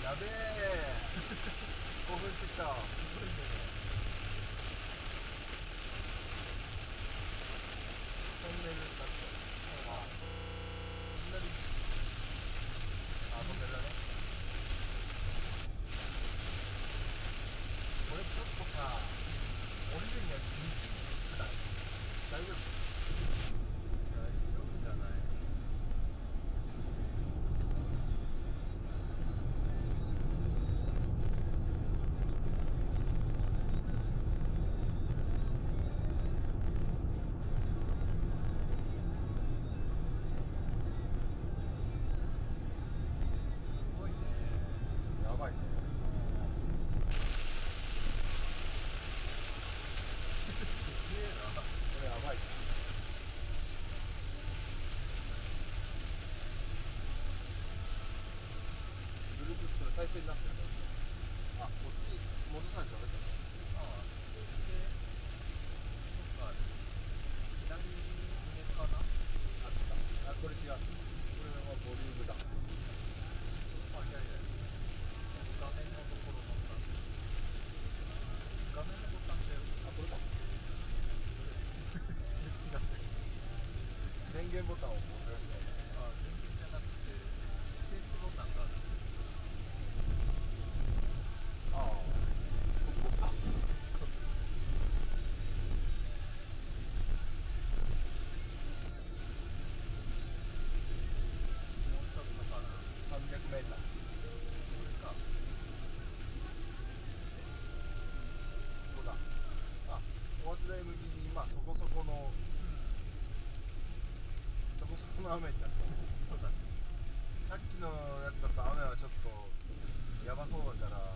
やべえ興奮してきた。すごいね。トンネルだって。ああ、トンネル。あ、トンネルだね。これちょっとさ、降りるには厳しくない？大丈夫？大丈夫じゃない？すごいね。やばいね。すげえな。これやばいな。Bluetooth これ再生になってるね。あ、こっち戻さないとダメだね。ああ、そしてどっかある。左上かな。あった。あ、これ違う。これはボリュームだ。あ、いやいや。画面のところのさ、画面のボタンだよ。あ、これか。違った。電源ボタンを押して。あ、電源じゃなくて停止ボタンがある。ああ、そこか。もうちょっとかな。300メーター。これか。ここだ。あ、お初台向きにまあそこそこの、そこそこの雨になった。そうだね。さっきのやつだと雨はちょっとやばそうだから